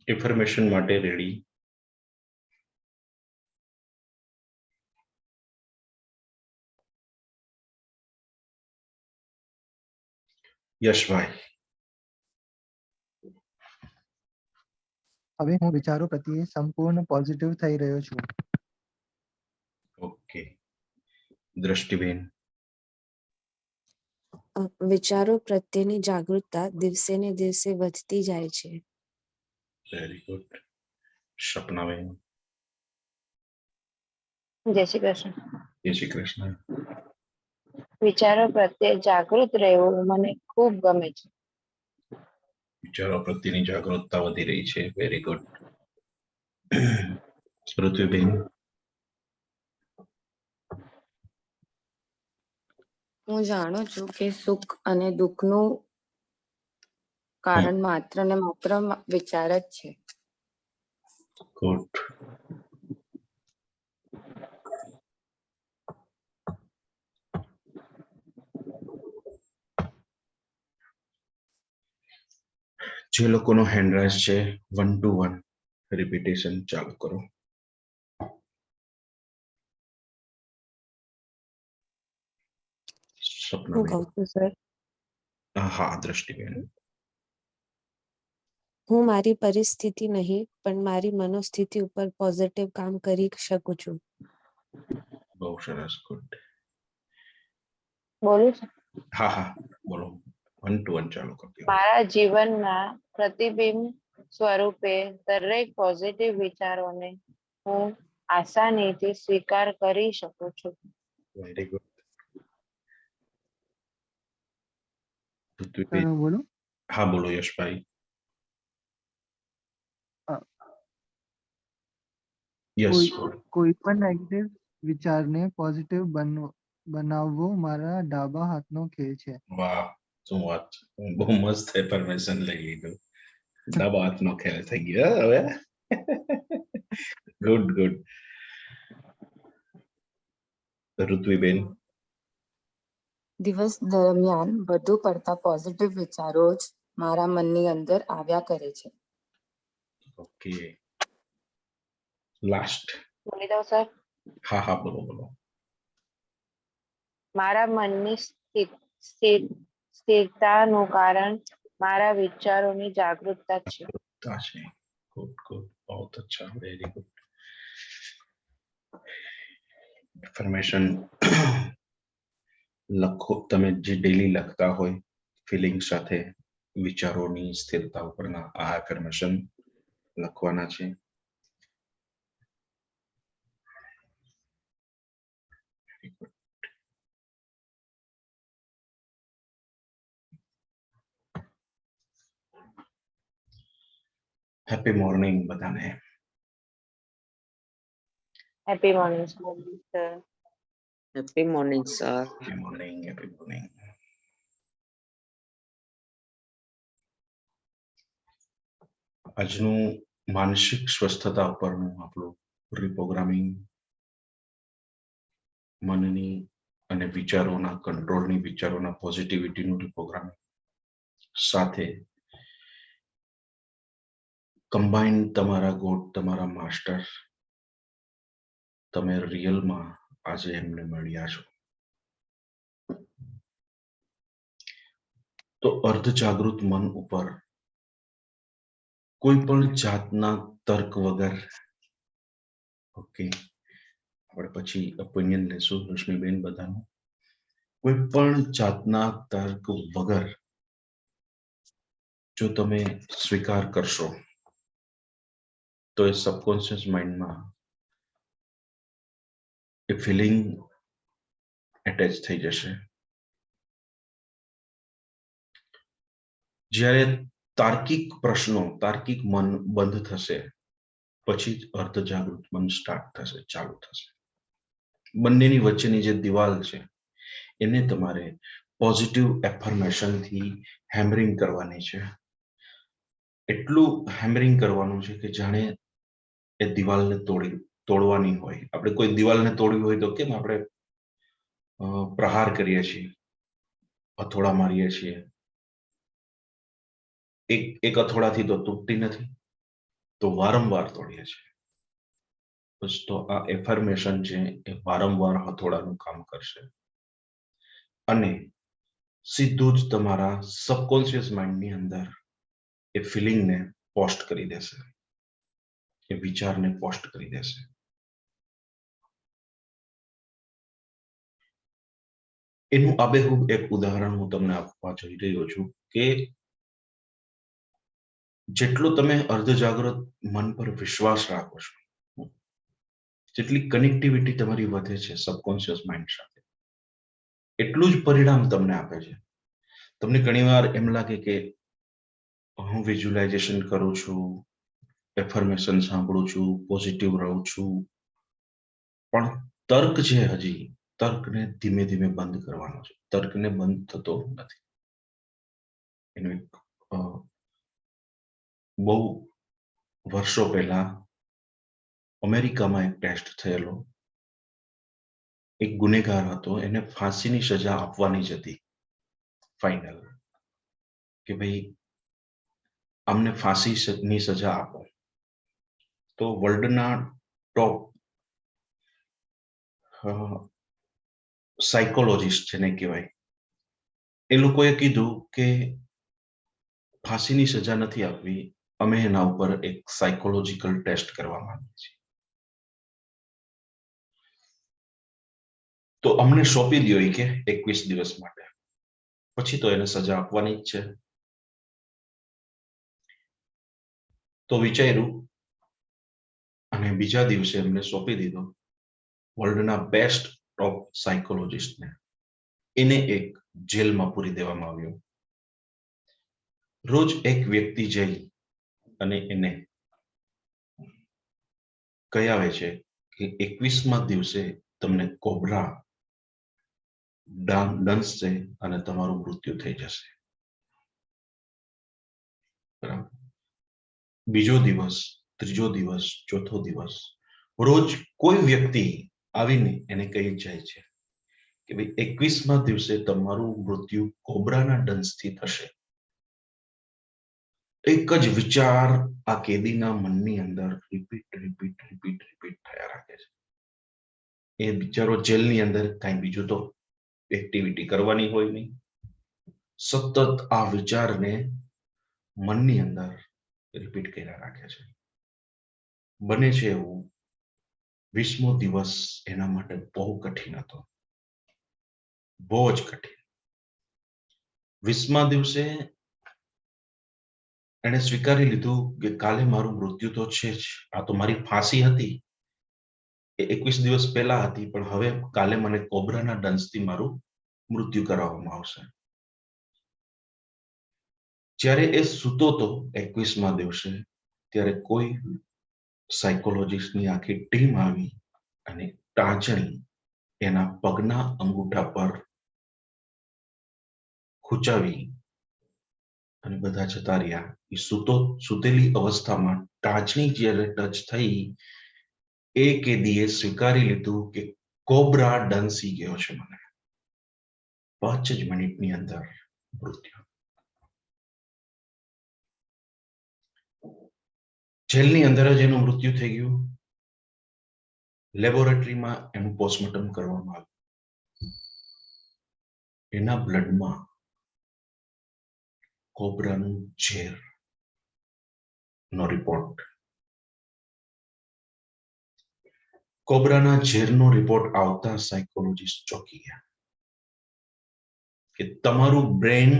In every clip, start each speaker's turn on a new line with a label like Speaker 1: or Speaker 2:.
Speaker 1: Information માટે ready? યશભાઈ.
Speaker 2: હવે હું વિચારો પ્રત્યે સંપૂર્ણ પોઝિટિવ થઈ રહ્યો છું.
Speaker 1: ઓકે. દ્રષ્ટિબેન.
Speaker 3: વિચારો પ્રત્યેની જાગૃતતા દિવસે ને દિવસે વધતી જાય છે.
Speaker 1: Very good. સપનાબેન.
Speaker 4: જય શ્રી કૃષ્ણ.
Speaker 1: જય શ્રી કૃષ્ણ.
Speaker 4: વિચારો પ્રત્યે જાગૃત રહેવું મને ખૂબ ગમે છે.
Speaker 1: વિચારો પ્રત્યેની જાગૃતતા વધી રહી છે. Very good. પૃથ્વીબેન.
Speaker 5: હું જાણું છું કે સુખ અને દુઃખનું કારણ માત્ર ને માત્ર વિચાર જ છે.
Speaker 1: ગુડ. જે લોકોનો હેન્ડ રાઇઝ છે 1 to 1 રિપીટેશન ચાલુ કરો.
Speaker 3: હું કહું છું સર,
Speaker 1: હા દ્રષ્ટિબેન.
Speaker 3: હું મારી પરિસ્થિતિ નહીં પણ મારી મનોસ્થિતિ ઉપર પોઝિટિવ કામ કરી શકું છું.
Speaker 1: બહુ સરસ. ગુડ.
Speaker 4: બોલું છું.
Speaker 1: હા હા બોલો. 1 to 1 ચાલુ કરજો.
Speaker 4: મારા જીવનના પ્રતિબિંબ સ્વરૂપે દરેક પોઝિટિવ વિચારોને હું આસાનીથી સ્વીકાર કરી શકું છું.
Speaker 1: Very good.
Speaker 2: બોલો.
Speaker 1: હા બોલો યશભાઈ. યસ.
Speaker 2: કોઈ પણ નેગેટિવ વિચારને પોઝિટિવ બનાવવો મારા ડાબા હાથનો ખેલ છે.
Speaker 1: વાહ શું વાત છે. બહુ મસ્ત ઇન્ફોર્મેશન લઈ લીધું. ડાબા હાથનો ખેલ થઈ ગયો હવે. Good good. ઋત્વીબેન.
Speaker 5: દિવસ દરમિયાન વધુ પડતા પોઝિટિવ વિચારો જ મારા મનની અંદર આવ્યા કરે છે.
Speaker 1: ઓકે. લાસ્ટ.
Speaker 4: બોલી દઉં સર.
Speaker 1: હા હા બોલો બોલો.
Speaker 4: મારા મનની સ્થિરતાનું કારણ મારા વિચારોની જાગૃતતા છે.
Speaker 1: Good good. बहुत अच्छा. Very good. ઇન્ફોર્મેશન લખો. તમે જે ડેલી લખતા હોય ફિલિંગ સાથે વિચારોની સ્થિરતા ઉપરના આ ઇન્ફોર્મેશન લખવાના છે. હેપી મોર્નિંગ બધાને.
Speaker 4: Happy morning sir.
Speaker 6: Happy morning sir.
Speaker 1: Happy morning. Happy morning. આજનું માનસિક સ્વસ્થતા ઉપરનું આપણું રીપ્રોગ્રામિંગ, મનની અને વિચારોના કંટ્રોલની, વિચારોના પોઝિટિવિટીનું રીપ્રોગ્રામિંગ સાથે કમ્બાઈન તમારા ગોડ, તમારા માસ્ટર, તમે રિયલમાં આજે એમને મળ્યા છો. તો અર્ધ જાગૃત મન ઉપર કોઈ પણ જાતના તર્ક વગર, ઓકે, આપણે પછી ઓપિનિયન લેશું રશ્મિબેન બધાનું, કોઈ પણ જાતના તર્ક વગર જો તમે સ્વીકાર કરશો તો એ સબકોન્શિયસ માઇન્ડમાં એ ફિલિંગ એટેચ થઈ જશે. જ્યારે તાર્કિક પ્રશ્નો, તાર્કિક મન બંધ થશે પછી જ અર્ધ જાગૃત મન સ્ટાર્ટ થશે, ચાલુ થશે. બંનેની વચ્ચેની જે દિવાલ છે એને તમારે પોઝિટિવ એફર્મેશનથી હેમરિંગ કરવાની છે. એટલું હેમરિંગ કરવાનું છે કે જાણે એ દિવાલને તોડવાની હોય. આપણે કોઈ દિવાલને તોડવી હોય તો કેમ આપણે પ્રહાર કરીએ છીએ, હથોડા મારીએ છીએ, એક અથોડાથી તો તૂટતી નથી, તો વારંવાર તોડીએ છીએ. બસ તો આ એફર્મેશન છે એ વારંવાર હથોડાનું કામ કરશે અને સીધું જ તમારા સબકોન્શિયસ માઇન્ડની અંદર એ ફિલિંગને પોસ્ટ કરી દેશે, એ વિચારને પોસ્ટ કરી દેશે. એનું આબેહૂબ એક ઉદાહરણ હું તમને આપવા જઈ રહ્યો છું કે જેટલો તમે અર્ધજાગ્રત મન પર વિશ્વાસ રાખો છો, જેટલી કનેક્ટિવિટી તમારી વધે છે સબકોન્શિયસ માઇન્ડ સાથે, એટલું જ પરિણામ તમને આપે છે. તમને ઘણીવાર એમ લાગે કે હું વિઝ્યુલાઇઝેશન કરું છું, એફર્મેશન સાંભળું છું, પોઝિટિવ રહું છું, પણ તર્ક છે હજી તર્કને ધીમે ધીમે બંધ કરવાનો છે. તર્કને બંધ થતો નથી. એનું એક બહુ વર્ષો પહેલા અમેરિકામાં એક ટેસ્ટ થયેલો. એક ગુનેગાર હતો, એને ફાંસીની સજા આપવાની જ હતી ફાઇનલ, કે ભાઈ આમને ફાંસીની સજા આપો. તો વર્લ્ડના ટોપ સાયકોલોજીસ્ટ જેને કહેવાય, એ લોકોએ કીધું કે ફાંસીની સજા નથી આપવી, અમે એના ઉપર એક સાયકોલોજીકલ ટેસ્ટ કરવા માંગીએ છીએ. તો અમને સોંપી દો કે 21 દિવસ માટે, પછી તો એને સજા આપવાની જ છે. તો વિચાર્યું અને બીજા દિવસે એમને સોંપી દીધો વર્લ્ડના બેસ્ટ ટોપ સાયકોલોજીસ્ટને. એને એક જેલમાં પૂરી દેવામાં આવ્યો. રોજ એક વ્યક્તિ જઈ અને એને કહી આવે છે કે 21મા દિવસે તમને કોબરા ડંસશે અને તમારું મૃત્યુ થઈ જશે. બરાબર. બીજો દિવસ, ત્રીજો દિવસ, ચોથો દિવસ, રોજ કોઈ વ્યક્તિ આવીને એને કહી જાય છે કે ભાઈ 21મા દિવસે તમારું મૃત્યુ કોબરાના ડંસથી થશે. એક જ વિચાર આ કેદીના મનની અંદર રિપીટ થયા રાખે છે. એ બિચારો જેલની અંદર કાંઈ બીજું તો એક્ટિવિટી કરવાની હોય નહીં, સતત આ વિચારને મનની અંદર રિપીટ કર્યા રાખે છે. બને છે એવું 20મો દિવસ એના માટે બહુ કઠિન હતો, બહુ જ કઠિન. 20મા દિવસે એણે સ્વીકારી લીધું કે કાલે મારું મૃત્યુ તો છે જ, આ તો મારી ફાંસી હતી એ 21 દિવસ પહેલા હતી, પણ હવે કાલે મને કોબરાના ડંસથી મારું મૃત્યુ કરાવવામાં આવશે. જ્યારે એ સૂતો હતો 21મા દિવસે, ત્યારે કોઈ સાયકોલોજીસ્ટની આખી ટીમ આવી અને ટાંચણી એના પગના અંગૂઠા પર ખૂંચાવી અને બધા જતા રહ્યા. એ સૂતેલી અવસ્થામાં ટાંચણી જ્યારે ટચ થઈ, એ કેદીએ સ્વીકારી લીધું કે કોબરા ડંસી ગયો છે મને. 5 જ મિનિટની અંદર મૃત્યુ. જેલની અંદર જ એનું મૃત્યુ થઈ ગયું. લેબોરેટરીમાં એનું પોસ્ટમોર્ટમ કરવામાં આવ્યું. એના બ્લડમાં કોબરાનું ઝેર નો રિપોર્ટ. કોબરાના ઝેરનો રિપોર્ટ આવતા સાયકોલોજીસ્ટ ચોંકી ગયા કે તમારું બ્રેન,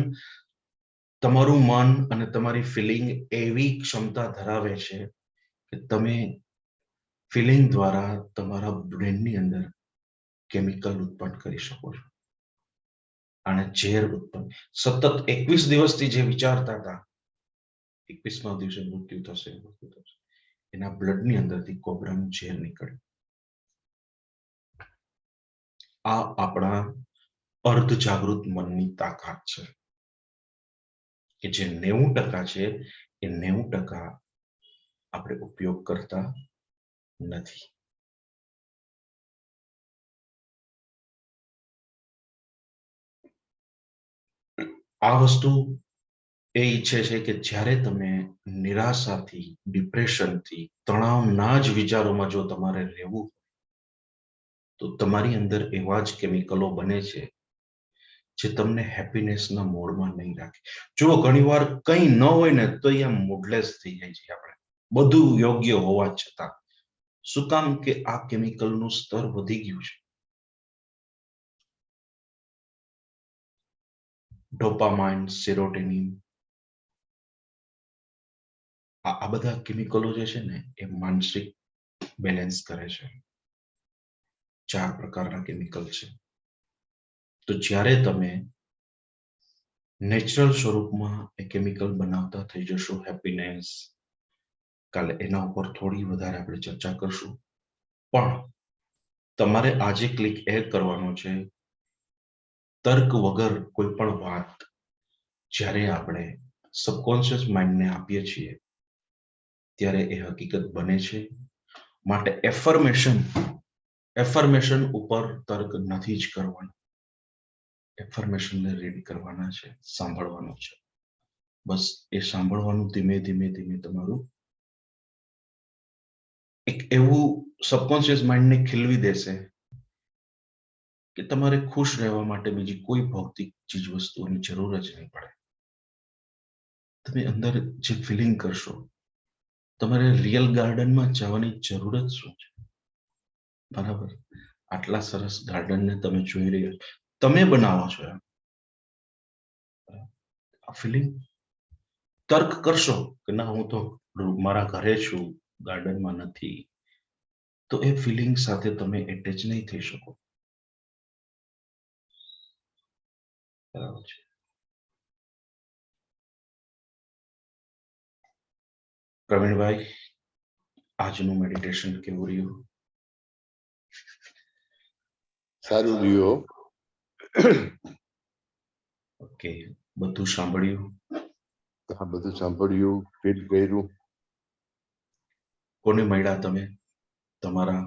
Speaker 1: તમારું મન અને તમારી ફિલિંગ એવી ક્ષમતા ધરાવે છે કે તમે ફિલિંગ દ્વારા તમારા બ્રેનની અંદર કેમિકલ ઉત્પન્ન કરી શકો છો અને ઝેર ઉત્પન્ન. સતત 21 દિવસથી જે વિચારતા હતા 21મા દિવસે મૃત્યુ થશે, એના બ્લડની અંદરથી કોબરાનું ઝેર નીકળ્યું. આ આપણા અર્ધ જાગૃત મનની તાકાત છે કે જે 90% છે એ 90% આપણે ઉપયોગ કરતા નથી. આ વસ્તુ એ ઈચ્છે છે કે જ્યારે તમે નિરાશાથી, ડિપ્રેશનથી, તણાવના જ વિચારોમાં જો તમારે રહેવું તો તમારી અંદર એવા જ કેમિકલો બને છે જે તમને હેપીનેસના મોડમાં નહીં રાખે. જુઓ, ઘણીવાર કંઈ ન હોય ને તો અહીંયા મૂડલેસ થઈ જાય છે આપણે, બધું યોગ્ય હોવા છતાં. શું કામ? કે આ કેમિકલનું સ્તર વધી ગયું છે. ડોપામાઇન, સેરોટોનિન, આ બધા કેમિકલો જે છે ને એ માનસિક બેલેન્સ કરે છે. 4 પ્રકારના કેમિકલ છે. તો જ્યારે તમે નેચરલ સ્વરૂપમાં એ કેમિકલ બનાવતા થઈ જશો, હેપીનેસ, કાલે એના ઉપર થોડી વધારે આપણે ચર્ચા કરશું, પણ તમારે આજે ક્લિક એ કરવાનો છે, તર્ક વગર કોઈ પણ વાત જ્યારે આપણે સબકોન્શિયસ માઇન્ડને આપીએ છીએ ત્યારે એ હકીકત બને છે. માટે એફર્મેશન ઉપર તર્ક નથી જ કરવાનો. એફર્મેશનને રીડ કરવાના છે, સાંભળવાનું છે. બસ એ સાંભળવાનું ધીમે ધીમે ધીમે તમારું એક એવું સબકોન્શિયસ માઇન્ડને ખીલવી દેશે કે તમારે ખુશ રહેવા માટે બીજી કોઈ ભૌતિક ચીજ વસ્તુઓની જરૂર જ નહીં પડે. તમે અંદર જે ફિલિંગ કરશો, તમારે રિયલ ગાર્ડનમાં જવાની જરૂર જ શું છે? બરાબર? આટલા સરસ ગાર્ડનને તમે જોઈ રહ્યા છો, તમે બનાવો છો આ ફિલિંગ. તર્ક કરશો કે ના, હું તો મારા ઘરે છું, ગાર્ડનમાં નથી, તો એ ફિલિંગ સાથે તમે એટેચ નહીં થઈ શકો. બરાબર છે. પ્રવીણભાઈ, આજનું મેડિટેશન કેવું રહ્યું?
Speaker 7: સારું રહ્યું.
Speaker 1: ઓકે, બધું સાંભળ્યું?
Speaker 7: હા, બધું સાંભળ્યું, ફીલ કર્યું.
Speaker 1: કોને મળ્યા તમે તમારા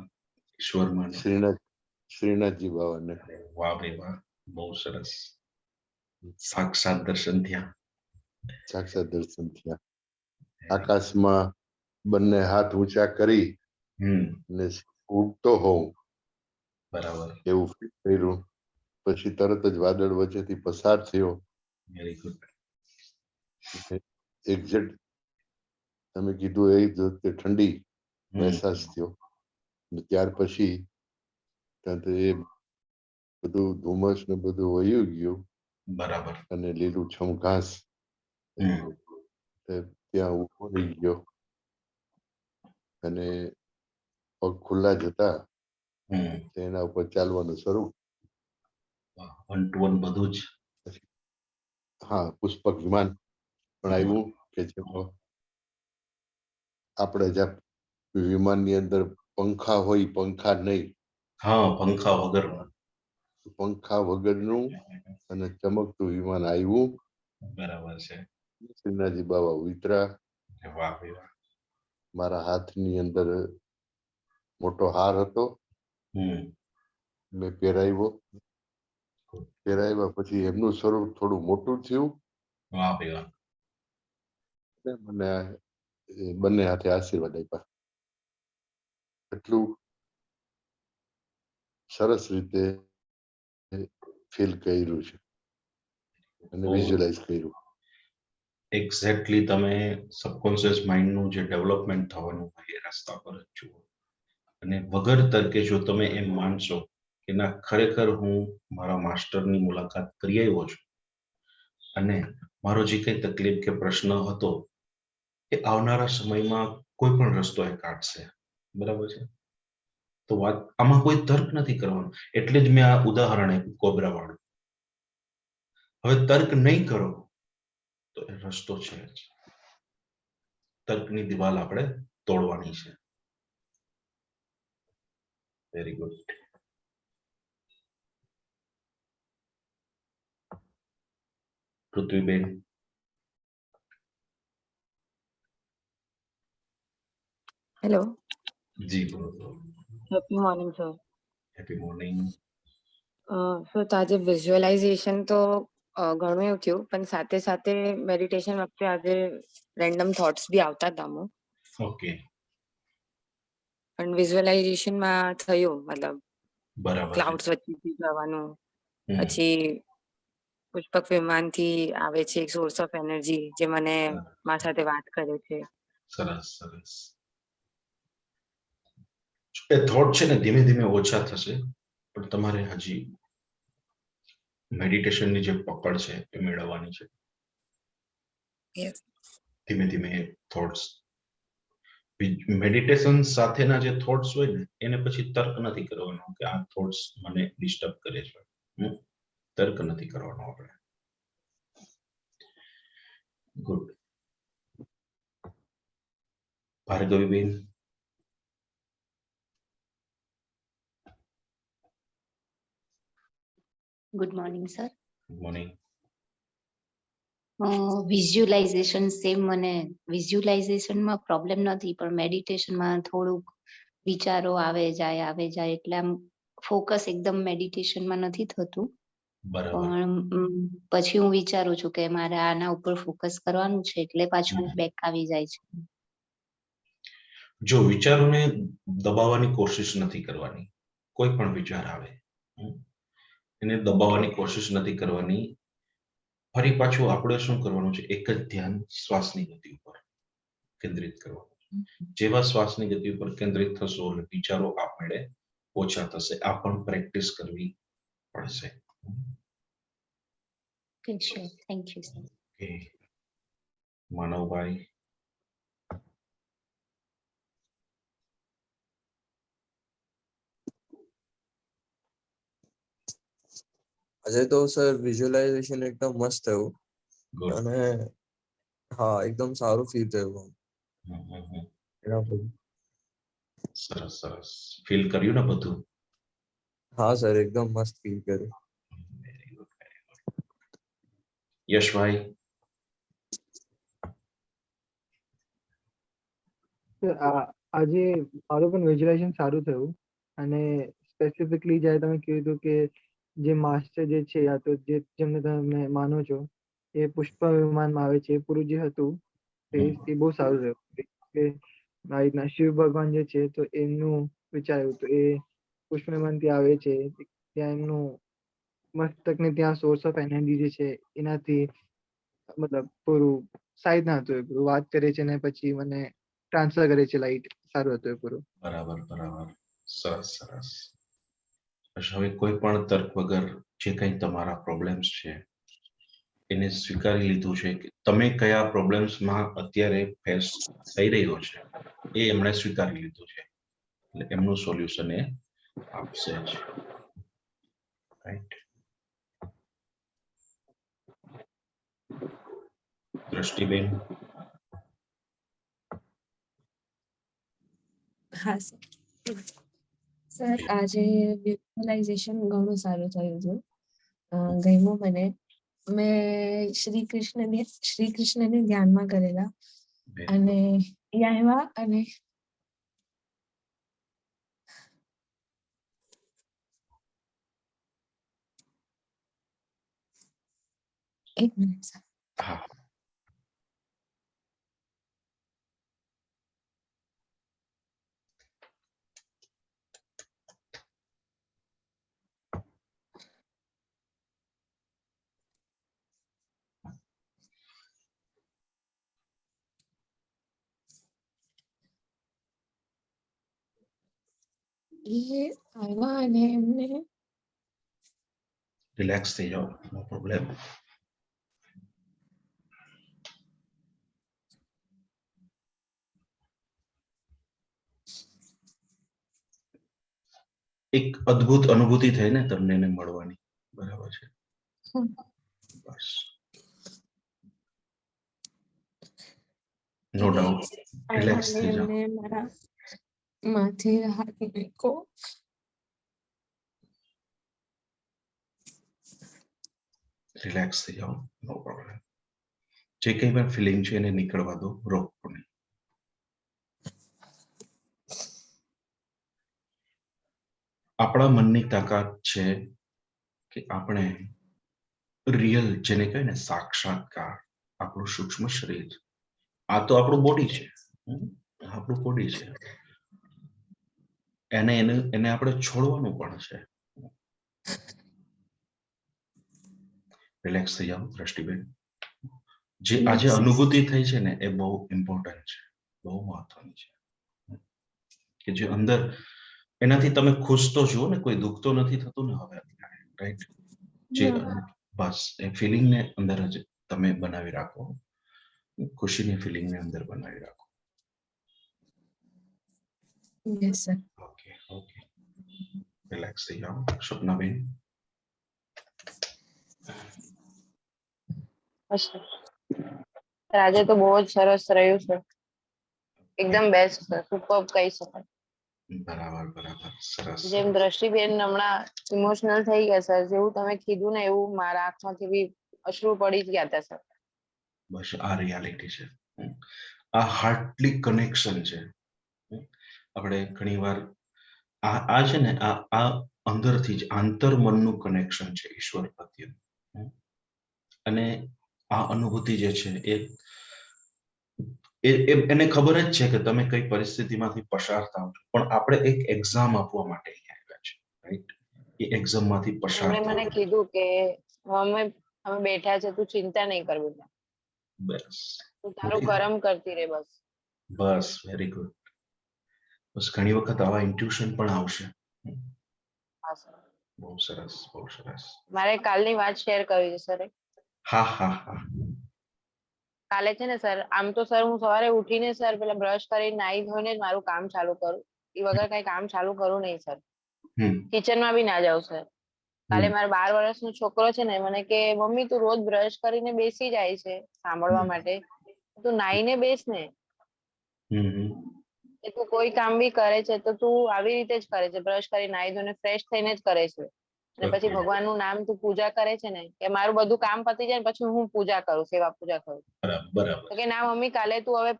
Speaker 1: ઈશ્વરમાં?
Speaker 7: શ્રીનાથજી બાવાને.
Speaker 1: વાહ ભાઈ વાહ, બહુ સરસ. સાક્ષાત દર્શન થયા.
Speaker 7: સાક્ષાત દર્શન થયા. આકાશમાં બંને હાથ ઊંચા કરી ને ઉડતો હોઉં
Speaker 1: બરાબર.
Speaker 7: એવું ફીલ કર્યું. પછી તરત જ વાદળ વચ્ચેથી પસાર થયો.
Speaker 1: Very good.
Speaker 7: એક્ઝેક્ટ તમે કીધું એ જ વખતે ઠંડી અહેસાસ થયો. ત્યાર પછી એ બધું ધુમ્મસ ને બધું વયું ગયું.
Speaker 1: બરાબર.
Speaker 7: અને લીલું છમ ઘાસ ત્યાં ઉભો રહી ગયો અને પગ ખુલ્લા જ હતા. એના ઉપર ચાલવાનું શરૂ.
Speaker 1: 1 to 1 બધું જ.
Speaker 7: હા, પુષ્પક વિમાન પણ આવ્યું કે જેમાં આપણે જ્યાં વિમાનની અંદર પંખા હોય, પંખા નહીં.
Speaker 1: હા, પંખા વગરનું.
Speaker 7: પંખા વગરનું અને ચમકતું વિમાન આવ્યું.
Speaker 1: બરાબર છે.
Speaker 7: શ્રીનાથજી બાવા ઉતરા.
Speaker 1: વાહ ભાઈ વાહ.
Speaker 7: મારા હાથની અંદર મોટો હાર હતો, મેં પહેરાવ્યા પછી એમનું સ્વરૂપ થોડું મોટું થયું.
Speaker 1: વાહ ભાઈ વાહ.
Speaker 7: મને બંને હાથે આશીર્વાદ આપ્યા. એટલું સરસ રીતે ફીલ કર્યું છે અને વિઝ્યુઅલાઇઝ કર્યું.
Speaker 1: એક્ઝેક્ટલી તમે સબકોન્શિયસ માઇન્ડનું જે ડેવલપમેન્ટ થવાનું હોય એ રસ્તા પર જ જુઓ. અને વગર તર્કે જો તમે એમ માનશો કે ના, ખરેખર હું મારા માસ્ટરની મુલાકાત કરી આવ્યો છું અને મારો જે કંઈ તકલીફ કે પ્રશ્ન હતો એ આવનારા સમયમાં કોઈ પણ રસ્તો એ કાઢશે. બરાબર છે? તો વાત આમાં કોઈ તર્ક નથી કરવાનો. એટલે જ મેં આ ઉદાહરણ આપ્યું કોબરા વાળું. હવે તર્ક નહીં કરો તો એ રસ્તો છે જ. તર્કની દિવાલ આપણે તોડવાની છે. Very good. પૃથ્વીબેન.
Speaker 5: હેલો.
Speaker 1: જી બોલો.
Speaker 5: Happy morning sir.
Speaker 1: Happy morning.
Speaker 5: Sir, તો આજે વિઝ્યુઅલાઇઝેશન તો ઘણું એવું થયું, પણ સાથે સાથે મેડિટેશન વખતે આજે રેન્ડમ થોટ્સ બી આવતા હતા અમુક,
Speaker 1: ઓકે,
Speaker 5: પણ વિઝ્યુઅલાઇઝેશનમાં થયું, મતલબ
Speaker 1: બરાબર છે.
Speaker 5: ક્લાઉડ્સ વચ્ચેથી જવાનું.
Speaker 1: હમ,
Speaker 5: પછી પુષ્પક વિમાનથી આવે છે એક સોર્સ ઓફ એનર્જી જે મને મારા સાથે વાત કરે છે.
Speaker 1: સરસ સરસ. એ થોટ છે ને ધીમે ધીમે ઓછા થશે, પણ તમારે હજી મેડિટેશનની જે પકડ છે એ મેળવવાની છે.
Speaker 5: Yes.
Speaker 1: ધીમે ધીમે થોટ્સ, મેડિટેશન સાથેના જે થોટ્સ હોય ને એને પછી તર્ક નથી કરવાનો કે આ થોટ્સ મને ડિસ્ટર્બ કરે છે. તર્ક નથી કરવાનો આપણે. ગુડ. ભાર્ગવીબેન,
Speaker 8: good morning sir.
Speaker 1: Good morning.
Speaker 8: Visualisation same, મને વિઝ્યુલાઇઝેશનમાં પ્રોબ્લેમ નથી, પણ મેડિટેશનમાં થોડુંક વિચારો આવે જાય એટલે આમ ફોકસ એકદમ મેડિટેશનમાં નથી થતું.
Speaker 1: બરાબર.
Speaker 8: પણ પછી હું વિચારું છું કે મારે આના ઉપર ફોકસ કરવાનું છે, એટલે પાછું બેક આવી જાય છે.
Speaker 1: જો વિચારોને દબાવવાની કોશિશ નથી કરવાની, કોઈ પણ વિચાર આવે એને દબાવવાની કોશિશ નથી કરવાની. ફરી પાછું આપણે શું કરવાનું છે, એક જ ધ્યાન શ્વાસની ગતિ ઉપર કેન્દ્રિત કરવાનું છે. જેવા શ્વાસની ગતિ ઉપર કેન્દ્રિત થશો એટલે વિચારો આપમેળે ઓછા થશે. આ પણ પ્રેક્ટિસ કરવી પડશે.
Speaker 8: Okay, sure. Thank you sir.
Speaker 1: Okay, માનવભાઈ.
Speaker 9: આજે તો સર વિઝ્યુલાઇઝેશન એકદમ મસ્ત થયું
Speaker 1: ગુડ.
Speaker 9: અને હા એકદમ સારું ફીલ થયું એના પર.
Speaker 1: સરસ સરસ. ફીલ કર્યું ને બધું?
Speaker 9: હા સર, એકદમ મસ્ત ફીલ કર્યું.
Speaker 1: Very good, very good. યશભાઈ.
Speaker 2: આજે મારું પણ વિઝ્યુલાઇઝેશન સારું થયું, અને સ્પેસિફિકલી જ્યારે તમે કીધું કે જે માસ્ટર જે છે, યા તો જેમને તમે માનો છો, એ પુષ્પ વિમાનમાં આવે છે, એ પૂરું જે હતું એ બહુ સારું રહ્યું. કે આ રીતના શિવ ભગવાન જે છે તો એમનું વિચાર્યું તો એ પુષ્પ વિમાનથી આવે છે, ત્યાં એમનું મસ્તકને ત્યાં સોર્સ ઓફ એનર્જી જે છે એનાથી મતલબ પૂરું સાઈડ ના હતું, એ પૂરું વાત કરે છે ને પછી મને ટ્રાન્સફર કરે છે લાઈટ. સારું હતું એ પૂરું.
Speaker 1: બરાબર બરાબર. સરસ સરસ. હવે કોઈ પણ તર્ક વગર જે કંઈ તમારા પ્રોબ્લેમ્સ છે એને સ્વીકારી લીધું છે કે તમે કયા પ્રોબ્લેમ્સમાં અત્યારે ફેસ થઈ રહ્યો છે એ એમણે સ્વીકારી લીધું છે, એટલે એમનું સોલ્યુશન એ આપશે જ. રાઈટ. દ્રષ્ટિબેન.
Speaker 3: હા સર. સર આજે વિઝ્યુઅલાઇઝેશન ઘણું સારું થયું છે. ગમ્યું મને. મેં શ્રી કૃષ્ણને ધ્યાનમાં કરેલા અને એ આવ્યા અને એક મિનિટ સર.
Speaker 1: હા.
Speaker 3: એ આવ્યા અને એમને
Speaker 1: રિલેક્સ થઈ જાઓ, નો પ્રોબ્લેમ. એક અદ્ભુત અનુભૂતિ થઈ ને તમને એને મળવાની. બરાબર છે. બસ. No doubt. રિલેક્સ થઈ જાઓ.
Speaker 3: એમને મારા માથે હાથ મૂક્યો.
Speaker 1: રિલેક્સ થઈ જાઓ, નો પ્રોબ્લેમ. જે કંઈ પણ ફિલિંગ છે એને નીકળવા દો, રોકો નહીં. આપણા મનની તાકાત છે કે આપણે રિયલ જેને કહે ને સાક્ષાત્કાર, આપણું સૂક્ષ્મ શરીર, આ તો આપણું બોડી છે, આપણું બોડી છે, એને આપણે છોડવાનું પણ છે. રિલેક્સ થઈ જાઓ દ્રષ્ટિબેન. જે આજે
Speaker 3: Yes.
Speaker 1: અનુભૂતિ થઈ છે ને એ બહુ ઇમ્પોર્ટન્ટ છે, બહુ મહત્વની છે. કે જે અંદર એનાથી તમે ખુશ તો જુઓ ને, કોઈ દુઃખ તો નથી થતું ને હવે, રાઈટ? જે બસ એ ફિલિંગને અંદર જ તમે બનાવી રાખો, ખુશીની ફિલિંગને અંદર બનાવી રાખો.
Speaker 3: Yes, sir.
Speaker 1: Okay okay, relax થઈ જાઓ. સ્વપ્નાબેન.
Speaker 4: સર આજે તો બહુ જ સરસ રહ્યું છે, એકદમ બેસ્ટ સર, સુપર કહી શકાય.
Speaker 1: બરાબર બરાબર, સરસ.
Speaker 4: જેમ દ્રષ્ટિબેન હમણાં ઇમોશનલ થઈ ગયા સર, જેવું તમે કીધું ને એવું મારા આંખમાંથી બી અશ્રુ પડી જ ગયા હતા સર.
Speaker 1: બસ આ રિયાલિટી છે, આ હાર્ટલી કનેક્શન છે. આપણે ઘણીવાર આ છે ને, આ અંદરથી જ આંતરમનનું કનેક્શન છે ઈશ્વર પ્રત્યેનું. અને આ અનુભૂતિ જે છે એને ખબર જ છે કે તમે કઈ પરિસ્થિતિમાંથી પસાર થાવ છો, પણ આપણે એક એક્ઝામ આપવા માટે આવ્યા છે, રાઈટ? એ એક્ઝામ માંથી પસાર
Speaker 4: એમણે મને
Speaker 1: થવું.
Speaker 4: કીધું કે અમે બેઠા છે, તું ચિંતા નહીં કરવી,
Speaker 1: બસ
Speaker 4: તું તારું કર્મ કરતી રહે બસ.
Speaker 1: બસ, વેરી ગુડ. બસ ઘણી વખત આવા ઇન્ટ્યુશન પણ આવશે.
Speaker 4: હા સર.
Speaker 1: બહુ સરસ, બહુ સરસ.
Speaker 4: મારે કાલની વાત શેર કરવી છે સર.
Speaker 1: હા હા હા.
Speaker 4: કાલે છે ને સર, આમ તો સર હું સવારે ઉઠીને સર પેલા બ્રશ કરીને નાહી ધોઈને જ મારું કામ ચાલુ કરું, એ વગર કઈ કામ ચાલુ કરું નહીં સર. કિચનમાં બી ના જાઉં સર. કાલે મારો 12 વર્ષનો છોકરો છે ને, મને કે મમ્મી તું રોજ બ્રશ કરીને બેસી જાય છે સાંભળવા માટે, તું નાઈને બેસ ને, કે તું કોઈ કામ બી કરે છે તો તું આવી રીતે જ કરે છે, બ્રશ કરી નાહી ધોઈને ફ્રેશ થઈને જ કરે છે, અને પછી ભગવાનનું નામ તું પૂજા કરે છે ને, કે મારું બધું કામ પતી જાય પછી હું પૂજા કરું, સેવા પૂજા કરું.
Speaker 1: બરાબર.
Speaker 4: તો કે ના મમ્મી, કાલે તું હવે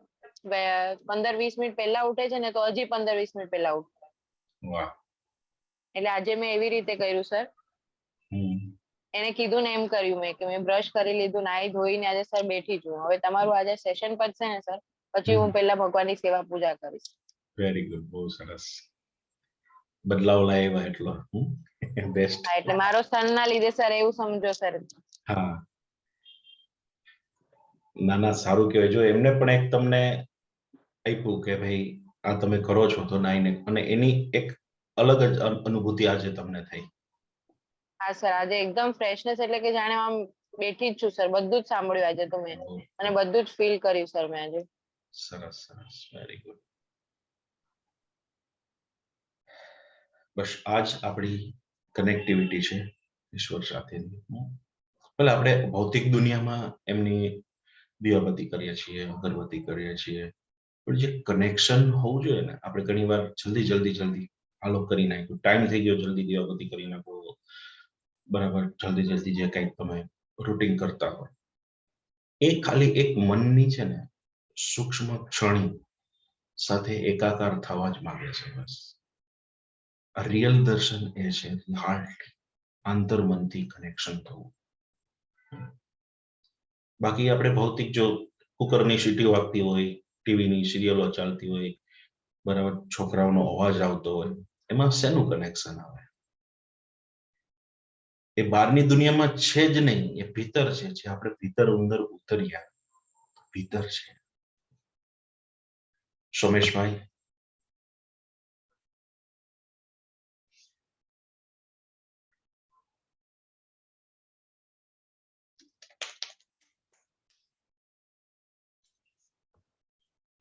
Speaker 4: 15-20 મિનિટ પહેલા ઉઠે છે ને, તો હજી 15-20 મિનિટ પહેલા ઉઠ.
Speaker 1: વાહ.
Speaker 4: એટલે આજે મેં એવી રીતે કર્યું સર. એને કીધું ને એમ કર્યું મેં, કે મેં બ્રશ કરી લીધું, નાહી ધોઈને આજે સર બેઠી છું. હવે તમારું આજે સેશન પતશે ને સર, પછી હું પહેલા ભગવાનની સેવા પૂજા કરીશ.
Speaker 1: વેરી ગુડ, બહુ સરસ. બદલાવ લાવ્યા એટલો બેસ્ટ.
Speaker 4: હા, એટલે મારો સનના લીધે સર, એવું સમજો સર.
Speaker 1: હા, ના ના, સારું કહેવાય. જો એમને પણ એક તમને આપ્યું કે ભાઈ આ તમે કરો છો તો નાઈને, અને એની એક અલગ જ અનુભૂતિ આજે તમને થઈ.
Speaker 4: હા સર, આજે એકદમ ફ્રેશનેસ, એટલે કે જાણે આમ બેઠી જ છું સર. બધું જ સાંભળ્યું આજે તો મેં, અને બધું જ ફીલ કર્યું સર મેં આજે.
Speaker 1: સરસ સરસ, વેરી ગુડ. બસ આ જ આપણી કનેક્ટિવિટી છે ઈશ્વર સાથેની. ભલે આપણે ભૌતિક દુનિયામાં એમની દીવાબત્તી કરીએ છીએ, અગરબત્તી કરીએ છીએ, પણ જે કનેક્શન હોવું જોઈએ ને, આપણે ઘણી વાર જલ્દી હાલો કરી નાખ્યું, ટાઈમ થઈ ગયો, જલ્દી દીવાબત્તી કરી નાખો, બરાબર, જલ્દી જે કંઈક તમે રૂટીન કરતા હોય, એ ખાલી એક મનની છે ને સૂક્ષ્મ ક્ષણી સાથે એકાકાર થવા જ માંગે છે. બસ રિયલ દર્શન એ છે હાર્ટ, આંતરમનથી કનેક્શન થવું. બાકી આપણે ભૌતિક, જો કુકરની સીટીઓ વાગતી હોય, ટીવીની સિરિયલો ચાલતી હોય, બરાબર, છોકરાઓનો અવાજ આવતો હોય, એમાં શેનું કનેક્શન આવે? એ બહારની દુનિયામાં છે જ નહીં, એ ભીતર છે. જે આપણે ભીતર અંદર ઉતર્યા, ભીતર છે. સોમેશભાઈ.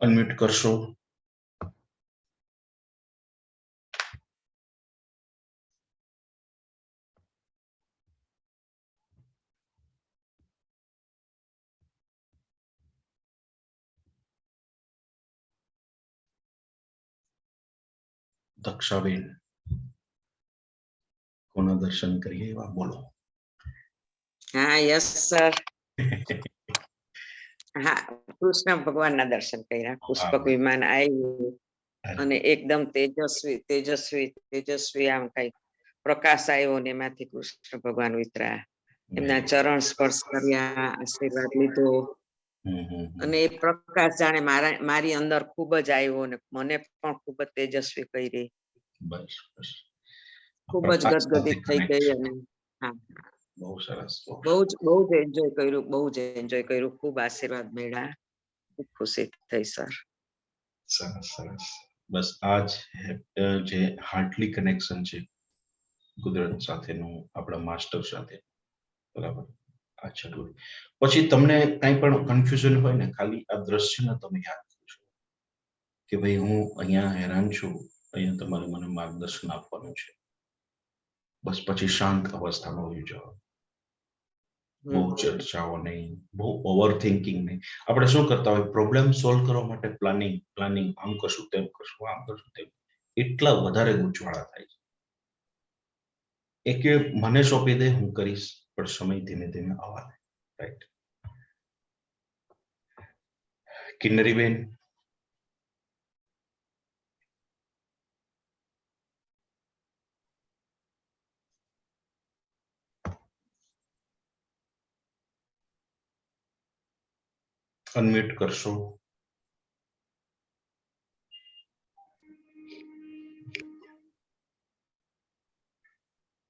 Speaker 1: અનમ્યુટ કરશો? દક્ષાબેન, કોના દર્શન કરીએ એવા બોલો.
Speaker 6: હા, યસ સર. હા, કૃષ્ણ ભગવાનના દર્શન કર્યા. પુષ્પક વિમાન આવ્યું અને એકદમ તેજસ્વી આમ કઈ પ્રકાશ આવ્યો ને એમાંથી કૃષ્ણ ભગવાન વિતર્યા. એમના ચરણ સ્પર્શ કર્યા, આશીર્વાદ લીધો અને એ પ્રકાશ જાણે મારી અંદર ખૂબ જ આવ્યો અને મને પણ ખૂબ જ તેજસ્વી કરી,
Speaker 1: બસ બસ
Speaker 6: ખૂબ જ ગદગદિત થઈ ગઈ. અને હા,
Speaker 1: બહુ સરસ.
Speaker 6: બહુ જ એન્જોય કર્યું, બહુ જ એન્જોય કર્યું. ખૂબ આશીર્વાદ મળ્યા, ખૂબ ખુશી થઈ સર.
Speaker 1: સરસ સરસ. બસ આ જે હાર્ટલી કનેક્શન છે કુદરત સાથેનું, આપણા માસ્ટર સાથે, બરાબર. આ જરૂર. પછી તમને કઈ પણ કન્ફ્યુઝન હોય ને, ખાલી આ દ્રશ્યને તમે યાદ કરજો કે ભાઈ હું અહીંયા હેરાન છું, અહીંયા તમારે મને માર્ગદર્શન આપવાનું છે. બસ પછી શાંત અવસ્થામાં હોઈ જાઓ. બહુ ચર્ચાઓ નહીં, બહુ ઓવર થિંકિંગ નહીં. આપણે શું કરતા હોય, પ્રોબ્લેમ સોલ્વ કરવા માટે પ્લાનિંગ, આમ કરશું, તેમ કરશું, આમ કરશું, તેમ, એટલા વધારે ગૂંચવાડા થાય છે. એક મને સોંપી દે, હું કરીશ, પણ સમય ધીમે ધીમે આવવા દે. રાઈટ. કિન્નરીબેન, અનમ્યુટ કરશો.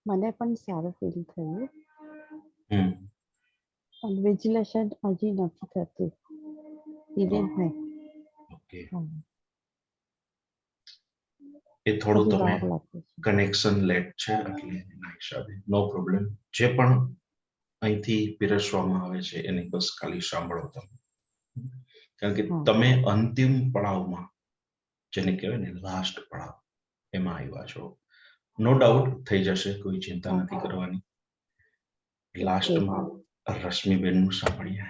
Speaker 10: મને પણ સારું ફીલ થયું.
Speaker 1: હમ.
Speaker 10: પણ વિજ્યુલાઇઝેશન હજી નથી થતું. ઇવેન હોય.
Speaker 1: ઓકે. એ થોડું
Speaker 10: હજી
Speaker 1: તમે
Speaker 10: વાર લાગે છે.
Speaker 1: કનેક્શન લેટ છે, એટલે એના હિસાબે નો પ્રોબ્લેમ. જે પણ અહીંથી પીરસવામાં આવે છે એની બસ ખાલી સાંભળો તમે, કારણ કે તમે અંતિમ પડાવમાં, જેને કહેવાય ને લાસ્ટ પડાવ, એમાં આવ્યા છો. નો ડાઉટ થઈ જશે, કોઈ ચિંતા નથી કરવાની. લાસ્ટમાં રશ્મિબેન નું સાંભળીએ.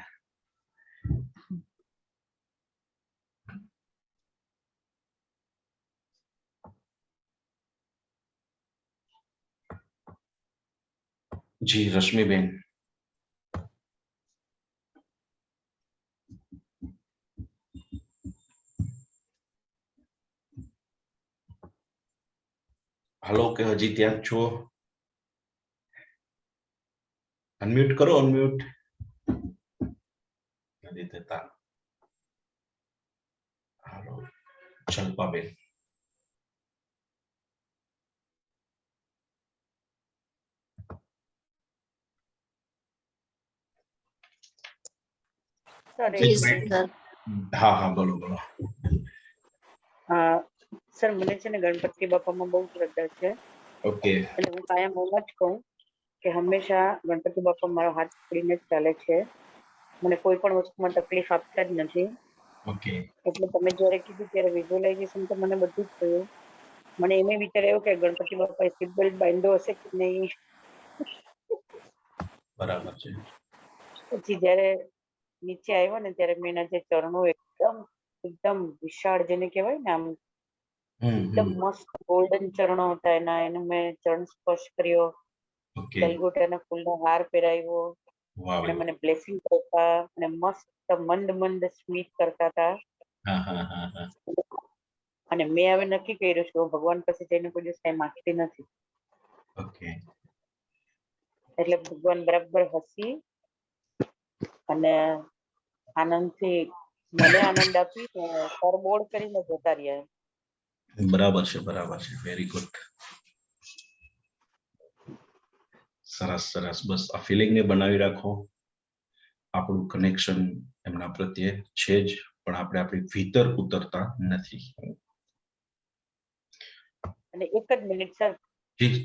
Speaker 1: જી રશ્મિબેન. હલો, કે હજી ત્યાં જ છો? અનમ્યુટ કરો, અનમ્યુટ. નથી થતા. હાલો, શલ્પાબેન. હા હા, બોલો બોલો.
Speaker 11: સર, મને છે ને ગણપતિ બાપામાં બહુ શ્રદ્ધા છે.
Speaker 1: ઓકે.
Speaker 11: એટલે હું કાયમ એમ જ કહું કે હંમેશા ગણપતિ બાપા મારો હાથ પકડીને જ ચાલે છે. મને કોઈ પણ વસ્તુમાં તકલીફ આપતા જ નથી.
Speaker 1: ઓકે.
Speaker 11: એટલે તમે જયારે કીધું ત્યારે વિઝ્યુઅલાઇઝેશન તો મને બધું જ થયું. મને એમ વિચાર આવ્યો કે ગણપતિ બાપાએ સીટ બેલ્ટ બાંધ્યો હશે કે નહીં.
Speaker 1: બરાબર છે.
Speaker 11: પછી જયારે નીચે આવ્યો ને ત્યારે મેં એના જે ચરણો એકદમ વિશાળ, જેને કહેવાય ને આમ એકદમ મસ્ત ગોલ્ડન ચરણો હતા એના, એનું મેં ચરણ સ્પર્શ કર્યો. ગલગોટાના ફૂલનો હાર પહેરાવ્યો અને મને બ્લેસિંગ કરતા અને મસ્ત મંદ મંદ સ્મિત કરતા હતા. અને મેં હવે નક્કી કર્યું છે, ભગવાન પાસે જઈને કોઈ દિવસ કઈ માંગતી નથી. એટલે ભગવાન બરાબર હસી અને આનંદથી મને આનંદ આપી તરબોળ કરીને જતા રહ્યા.
Speaker 1: બરાબર છે, બરાબર છે. Very good. સરસ સરસ. બસ આ ફિલિંગ ને બનાવી રાખો. આપણું કનેક્શન એમના પ્રત્યે છે જ, પણ આપણે આપણી ભીતર ઉતરતા નથી.
Speaker 11: અને એક જ મિનિટ સર,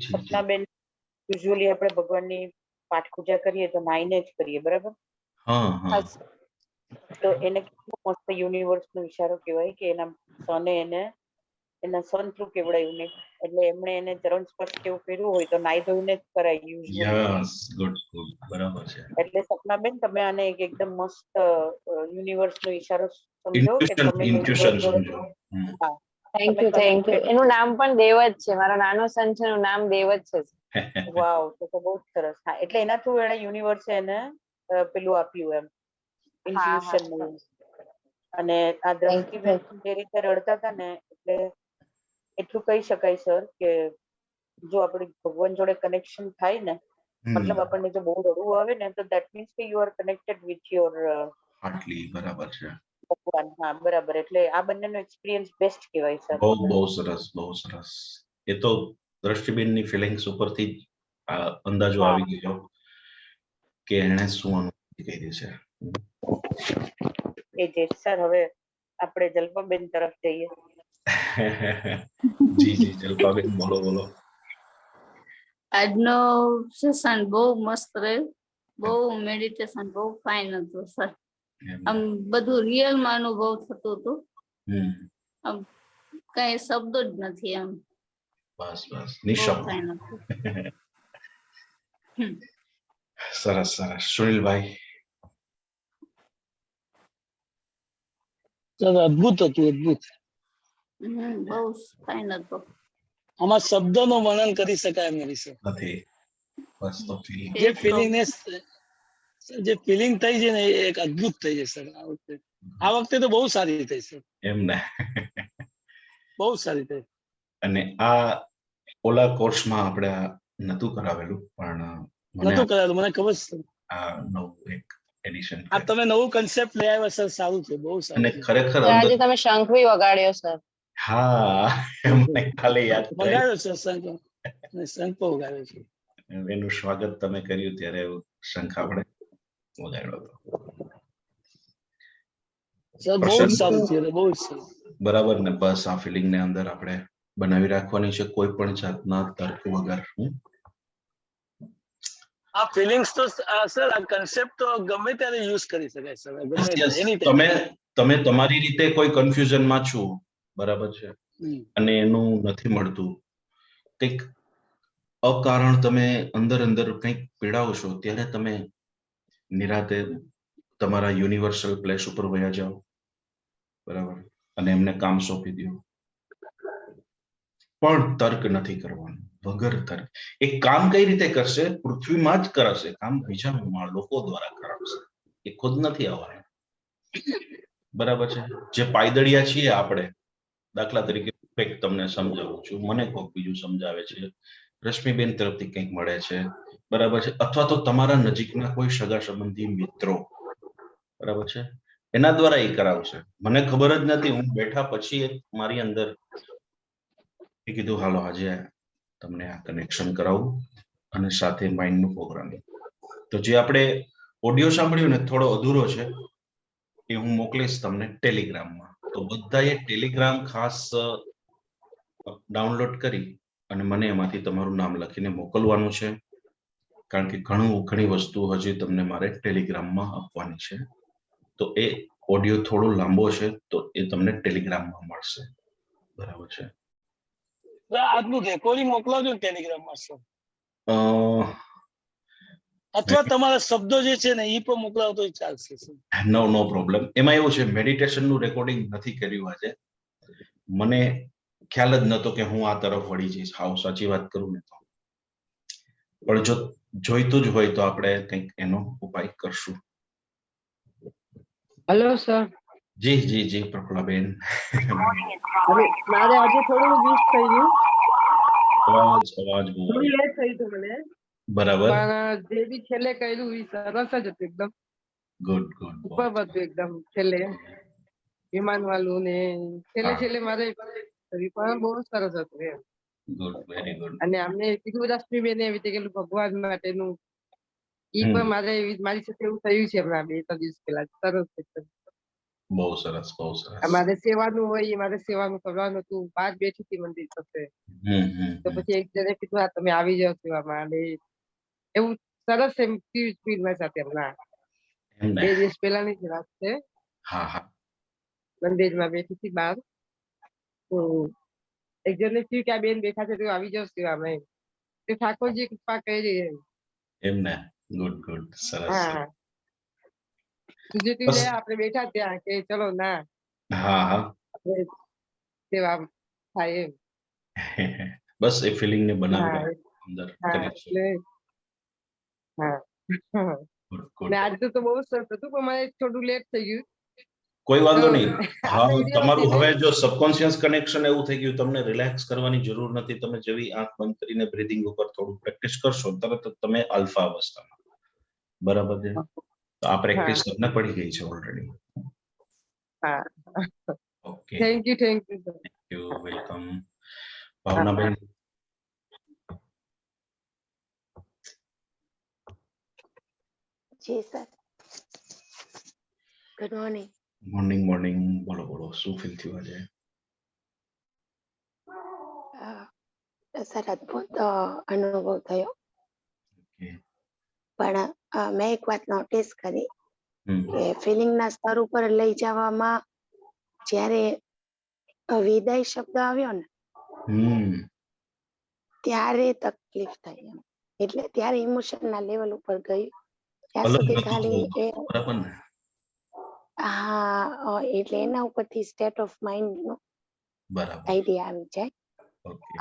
Speaker 11: સપનાબેન, યુઝ્યુઅલી આપણે ભગવાનની પાઠ પૂજા કરીએ તો નાઈને જ કરીએ, બરાબર? તો એને કેટલો મસ્ત યુનિવર્સ નો ઈશારો કહેવાય કે એના સને એને એના સન થ્રુ કેવડાયું ને, એટલે એમણે એને ચરણ સ્પર્શ કેવું કર્યું હોય તો નાઈ ધોઈને જ કરાય યુઝ્યુઅલી.
Speaker 1: બરાબર છે.
Speaker 11: એટલે સપનાબેન, તમે આને એકદમ મસ્ત યુનિવર્સ નો ઈશારો સમજો કે તમે
Speaker 4: થેન્ક યુ. એનું નામ પણ દેવ જ છે. મારો નાનો સન છે, એનું નામ દેવ જ છે.
Speaker 11: વાવ, તો બહુ સરસ. હા, એટલે એના થ્રુ એને યુનિવર્સે એને પેલું આપ્યું એમ ઇન્ટ્યુશન. અને આ દ્રષ્ટિબેન જે રીતે રડતા હતા ને, એટલે એટલું કહી શકાય સર કે જો આપણે ભગવાન જોડે કનેક્શન થાય ને મતલબ આપણને જો બહુ રડવું આવે ને તો દેટ મીન્સ કે you are connected with your
Speaker 1: heartly બરાબર છે.
Speaker 11: ભગવાન. હા બરાબર, એટલે આ બંનેનો એક્સપિરિયન્સ બેસ્ટ કહેવાય સર.
Speaker 1: બહુ સરસ, બહુ સરસ. એ તો દ્રષ્ટિબેનની ફિલિંગ્સ ઉપરથી જ આ અંદાજો
Speaker 11: હા.
Speaker 1: આવી ગયો કે એણે શું અનુભૂતિ કરી છે.
Speaker 11: એ જે સર હવે આપણે જલ્પાબેન તરફ જઈએ.
Speaker 1: જી જી જલ્પાબેન બોલો બોલો.
Speaker 12: આજનો સેશન બહુ મસ્ત રહ્યું, બહુ મેડિટેશન બહુ ફાઇન હતું સર. આમ બધું રિયલમાં અનુભવ થતું હતું. આમ કઈ શબ્દો જ નથી એમ.
Speaker 1: બસ બસ
Speaker 12: બહુ
Speaker 1: નિશબ્દ.
Speaker 12: ફાઇન હતું.
Speaker 1: સરસ સરસ. સુનિલભાઈ.
Speaker 13: અદભુત હતું, અદભુત.
Speaker 12: બહુ ફાઇન હતું.
Speaker 13: આમાં શબ્દોનું વર્ણન કરી શકાય એમ નથી.
Speaker 1: નથી. બસ તો ફીલિંગ.
Speaker 13: જે ફિલિંગ ને જે ફિલિંગ થઈ છે ને એ એક અદભુત થઈ છે સર. આ વખતે તો બહુ સારી થઈ સર.
Speaker 1: એમ ને.
Speaker 13: બહુ સારી થઈ.
Speaker 1: અને આ ઓલા કોર્સમાં આપણે નતું કરાવેલું પણ
Speaker 13: નતું કરાવેલું, મને ખબર છે.
Speaker 1: આ નવું એક એડિશન.
Speaker 13: આ તમે નવું કન્સેપ્ટ લઈ આવ્યા સર, સારું છે, બહુ સારું.
Speaker 1: અને ખરેખર
Speaker 4: આજે તમે શંખ બી વગાડ્યો સર.
Speaker 1: હા એમને ખાલી યાદ
Speaker 13: વગાડ્યો છે શંખ, શંખ પણ વગાડ્યો છે.
Speaker 1: એનું સ્વાગત તમે કર્યું ત્યારે શંખ આપણે વગાડ્યો હતો.
Speaker 13: સર બહુ જ સારું છે, બહુ જ સારું.
Speaker 1: બરાબર ને. બસ આ ફિલિંગ ને અંદર આપણે બનાવી રાખવાની છે, કોઈ પણ જાતના તર્ક વગર.
Speaker 13: આ ફિલિંગ્સ તો સર, આ કન્સેપ્ટ તો ગમે ત્યારે યુઝ કરી શકાય સર.
Speaker 1: તમે તમારી રીતે કોઈ કન્ફ્યુઝનમાં છો, બરાબર છે, અને એનું નથી મળતું, કંઈક અકારણ તમે અંદર અંદર કંઈક પીડાવો છો, ત્યારે તમે નિરાતે તમારા યુનિવર્સલ પ્લેસ ઉપર વયા જાઓ, બરાબર, અને એમને કામ સોંપી દો. પણ તર્ક નથી કરવાનું, વગર તર્ક. એ કામ કઈ રીતે કરશે? પૃથ્વીમાં જ કરાશે કામ, બીજા લોકો દ્વારા કરાવશે, એ ખુદ નથી આવવાનું. બરાબર છે. જે પાયદળિયા છીએ આપણે, દાખલા તરીકે તમને સમજાવું છું, મને કોઈક બીજું સમજાવે છે, રશ્મિબેન તરફથી કંઈક મળે છે, બરાબર છે, અથવા તો તમારા નજીકના કોઈ સગા સંબંધી મિત્રો, બરાબર છે, એના દ્વારા એ કરાવશે. મને ખબર જ નથી, હું બેઠા પછી મારી અંદર કીધું હાલો આજે તમને આ કનેક્શન કરાવું અને સાથે માઇન્ડનું પ્રોગ્રામિંગ. તો જે આપણે ઓડિયો સાંભળ્યું ને થોડો અધૂરો છે, એ હું મોકલીશ તમને ટેલિગ્રામમાં. તો બધાએ ટેલિગ્રામ ખાસ ડાઉનલોડ કરી અને મને એમાંથી તમારું નામ લખીને મોકલવાનું છે, કારણ કે ઘણી વસ્તુ હજી તમને મારે ટેલિગ્રામમાં આપવાની છે. તો એ ઓડિયો થોડો લાંબો છે, તો એ તમને ટેલિગ્રામમાં મળશે, બરાબર છે.
Speaker 13: આજનું રેકોર્ડિંગ મોકલાવજો ને ટેલિગ્રામમાં સર, અથવા તમારા શબ્દો જે છે ને એ પણ મોકલાવો તો ચાલશે સર.
Speaker 1: નો પ્રોબ્લેમ. એમાં એવું છે, મેડિટેશનનું રેકોર્ડિંગ નથી કર્યું આજે. મને ખ્યાલ જ નતો કે હું આ તરફ વળી જઈશ. હાવ સાચી વાત કરું ને તો. પણ જો જોઈતું જ હોય તો આપણે કંઈક એનો ઉપાય કરશું.
Speaker 14: Hello sir.
Speaker 1: જી જી જી પ્રફુલ્લાબેન.
Speaker 14: મારે આજે થોડું મિસ થઈ ગયું.
Speaker 1: અવાજ
Speaker 14: થોડું લેટ થઈ હતું મને.
Speaker 1: બરાબર.
Speaker 14: પણ જે બી છેલ્લે કર્યું એ સરસ જ હતું એકદમ.
Speaker 1: Good good.
Speaker 14: ઉપર હતું એકદમ છેલ્લે વિમાન વાળું ને છેલ્લે મારે પણ બહુ સરસ હતું એમ.
Speaker 1: Good, very good.
Speaker 14: અને અમને કીધું રશ્મિબેન એવી રીતે કે ભગવાન માટેનું ઈ પણ મારી સાથે એવું થયું છે હમણાં 2-3 દિવસ પહેલા. સરસ એકદમ.
Speaker 1: બહુ સરસ, બહુ સરસ.
Speaker 14: મારે સેવાનું હોય, મારે સેવાનું કરવાનું હતું. બહાર બેઠી હતી મંદિર પાસે. તો પછી એક જણે કીધું આ તમે આવી જાઓ સેવામાં, અને એવું સરસ એમ ફીલ મારી સાથે હમણાં 2 દિવસ પહેલાની જ વાત છે. મંદિરમાં બેઠી હતી બહાર, તો એક જણને થયું કે આ બેન બેઠા છે તો આવી જાઓ સેવામાં. તો ઠાકોરજી કૃપા કરી
Speaker 1: એમને. ગુડ ગુડ, સરસ.
Speaker 14: હા, આપણે બેઠા ત્યાં કે ચલો ના આપણે સેવા થાય એમ.
Speaker 1: બસ એ ફિલિંગ ને બનાવી અંદર કનેક્શન.
Speaker 14: હા, આજે તો બહુ સરસ હતું, પણ મારે થોડું લેટ થઈ ગયું.
Speaker 1: કોઈ વાંધો
Speaker 14: તો
Speaker 1: નહીં.
Speaker 14: આ
Speaker 1: હા,
Speaker 14: video
Speaker 1: તમારું
Speaker 14: હતી ને,
Speaker 1: હવે જો સબકોન્શિયસ કનેક્શન એવું થઈ ગયું, તમને રિલેક્સ કરવાની જરૂર નથી. તમે જેવી આંખ બંધ કરીને બ્રીથિંગ ઉપર થોડું પ્રેક્ટિસ કરશો તરત જ તમે આલ્ફા અવસ્થામાં. બરાબર છે? તો આ પ્રેક્ટિસ
Speaker 14: હા
Speaker 1: તમને પડી ગઈ છે ઓલરેડી.
Speaker 14: હા
Speaker 1: okay,
Speaker 14: thank you sir.
Speaker 1: You welcome.
Speaker 14: હા
Speaker 1: ભાવનાબેન,
Speaker 15: જી sir. Good morning.
Speaker 1: Morning morning. બોલો બોલો, શું ફીલ થયું આજે?
Speaker 15: સર અદ્ભુત અનુભવ થયો,
Speaker 1: Okay.
Speaker 15: પણ મેં એક વાત નોટિસ કરી
Speaker 1: હમ
Speaker 15: કે ફિલિંગના સ્તર ઉપર લઈ જવામાં જ્યારે વિદાય શબ્દ આવ્યો ને
Speaker 1: હમ
Speaker 15: ત્યારે તકલીફ થઈ એમ. એટલે ત્યારે ઇમોશનના લેવલ ઉપર ગયું. ત્યાં
Speaker 1: અલગ
Speaker 15: સુધી
Speaker 1: નતું
Speaker 15: ખાલી
Speaker 1: થવું,
Speaker 15: એ
Speaker 1: બરાબર ને?
Speaker 15: હા એટલે એના ઉપરથી સ્ટેટ ઓફ માઇન્ડ નો
Speaker 1: બરાબર.
Speaker 15: આઈડિયા આવી જાય.
Speaker 1: ઓકે.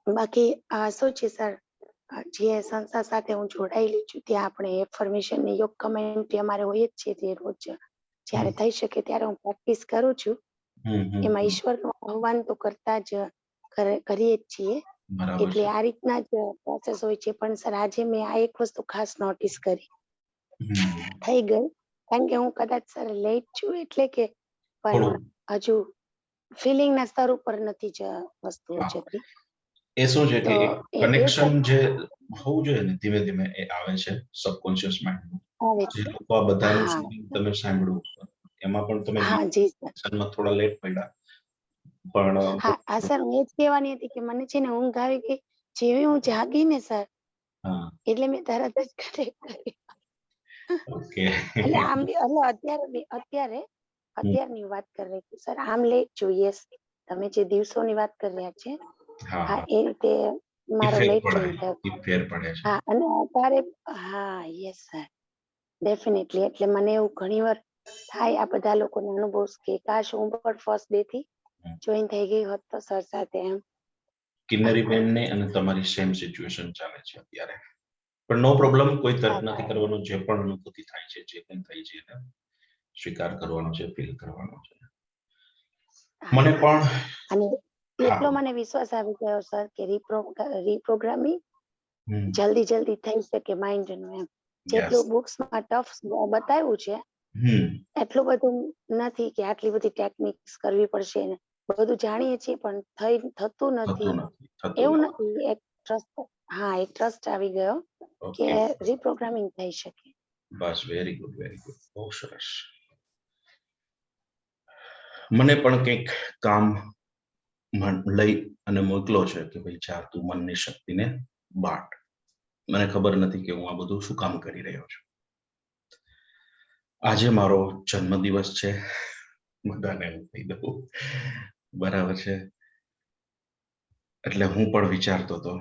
Speaker 15: બાકી શું છે સર, જે સંસ્થા સાથે હું જોડાયેલી છું ત્યાં આપણે એફર્મેશન ની યોગ કમેન્ટ્રી અમારે હોય જ છે, જે રોજ જ્યારે થઈ શકે ત્યારે હું પ્રેક્ટિસ કરું છું. એમાં ઈશ્વરનું આહ્વાન તો કરતા જ કરીએ જ છીએ.
Speaker 1: બરાબર
Speaker 15: એટલે
Speaker 1: છે.
Speaker 15: આ રીતના જ પ્રોસેસ હોય છે. પણ સર આજે મેં આ એક વસ્તુ ખાસ નોટિસ કરી, થઈ ગઈ કારણ કે હું કદાચ સર લેટ છું એટલે કે, પણ
Speaker 1: થોડું
Speaker 15: હજુ ફિલિંગ ના સ્તર ઉપર નથી વસ્તુઓ
Speaker 1: હા.
Speaker 15: જતી.
Speaker 1: એ શું છે કે
Speaker 15: તો
Speaker 1: એક
Speaker 15: એ
Speaker 1: કનેક્શન જે હોવું જોઈએ ને, ધીમે ધીમે એ આવે છે સબકોન્શિયસ માઇન્ડ.
Speaker 15: આવે
Speaker 1: જે
Speaker 15: છે.
Speaker 1: લોકો આ બધાનું
Speaker 15: હા
Speaker 1: શૂટિંગ તમે સાંભળ્યું, એમાં પણ તમે
Speaker 15: હા જી સર.
Speaker 1: માં થોડા લેટ પડ્યા, પણ
Speaker 15: હા સર, હું એ જ કહેવાની હતી કે મને છે ને ઊંઘ આવી ગઈ. જેવી હું જાગી ને સર,
Speaker 1: હા
Speaker 15: એટલે મેં તરત જ કનેક્ટ કરી.
Speaker 1: ઓકે.
Speaker 15: એટલે આમ બી અત્યારની વાત કરી રહી છું સર. આમ લેટ છું, યસ. તમે જે દિવસોની વાત કરી રહ્યા છે,
Speaker 1: હા
Speaker 15: હા
Speaker 1: હા,
Speaker 15: એ રીતે મારો
Speaker 1: ફેર
Speaker 15: લેટ
Speaker 1: પડે,
Speaker 15: જોઈન થયો.
Speaker 1: ફેર પડે છે.
Speaker 15: હા અને અત્યારે હા યસ સર, ડેફિનેટલી. એટલે મને એવું ઘણીવાર થાય આ બધા લોકોને અનુભવ કે કાશ હું પણ ફર્સ્ટ ડે થી જોઈન થઈ ગઈ હોત તો સર સાથે એમ.
Speaker 1: કિન્નરી બેન ને અને તમારી સેમ સિચ્યુએશન ચાલે છે અત્યારે. પણ નો પ્રોબ્લેમ, કોઈ તર્ક નથી કરવાનો. જે પણ અનુભૂતિ થાય છે, જે પણ થઈ છે એને સ્વીકાર કરવાનો છે, ફીલ કરવાનો છે. મને પણ
Speaker 15: અને એટલો
Speaker 1: હા
Speaker 15: મને વિશ્વાસ આવી ગયો સર કે રીપ્રોગ્રામિંગ
Speaker 1: હમ
Speaker 15: જલ્દી થઈ શકે માઇન્ડ નું એમ.
Speaker 1: યસ
Speaker 15: જેટલું બુક્સમાં ટફ બતાવ્યું છે
Speaker 1: હમ
Speaker 15: એટલું બધું નથી કે આટલી બધી ટેકનિક્સ કરવી પડશે ને. બધું જાણીએ છીએ પણ થતું નથી.
Speaker 1: થતું
Speaker 15: એવું
Speaker 1: નથી.
Speaker 15: નથી. એક ટ્રસ્ટ, હા એક ટ્રસ્ટ આવી ગયો કે
Speaker 1: ઓકે,
Speaker 15: રીપ્રોગ્રામિંગ થઈ શકે.
Speaker 1: બસ વેરી ગુડ, વેરી ગુડ, બહુ સરસ. મને પણ કંઈક કામ લઈ અને મોકલો છે કે ભાઈ જા તું મનની શક્તિને બાટ. મને ખબર નથી કે હું આ બધું શું કામ કરી રહ્યો છું. આજે મારો જન્મદિવસ છે, બધાને હું કહી દઉં, બરાબર છે? એટલે હું પણ વિચારતો હતો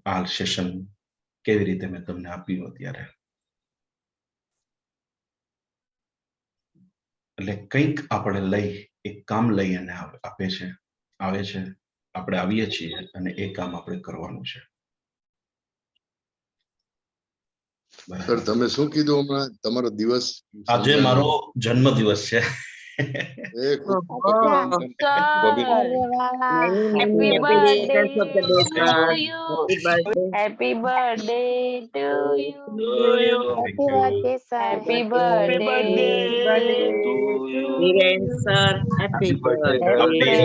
Speaker 1: આ સેશન કેવી રીતે મેં તમને આપ્યું અત્યારે. એટલે કંઈક આપણે લઈ, એક કામ લઈ અને આવે છે, આપણે આવીએ છીએ અને એ કામ આપણે કરવાનું છે.
Speaker 7: સર તમે શું કીધું હમણાં? તમારો દિવસ
Speaker 1: આજે મારો જન્મદિવસ છે.
Speaker 7: એ ખૂબ
Speaker 4: happy birthday to you.
Speaker 6: Happy birthday.
Speaker 4: Happy birthday to you.
Speaker 15: Happy birthday sir.
Speaker 4: Happy birthday
Speaker 6: Viren sir, happy birthday.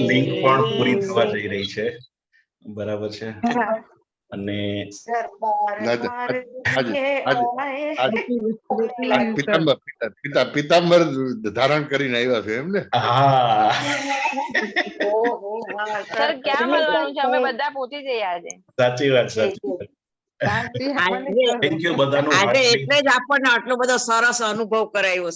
Speaker 1: Link પણ પૂરી થવા જઈ રહી છે, બરાબર છે? અને
Speaker 7: પિતાંબર ધારણ કરીને આવ્યા છે એમ ને?
Speaker 1: હા
Speaker 4: સર ક્યાં મળવાનું છે? અમે બધા પહોંચી જઈએ આજે.
Speaker 1: સાચી વાત, સાચી વાત. થેન્ક યુ બધાનું
Speaker 6: આજે
Speaker 1: હાર્ટલી.
Speaker 6: એટલે જ આપણને આટલો બધો સરસ અનુભવ કરાયો.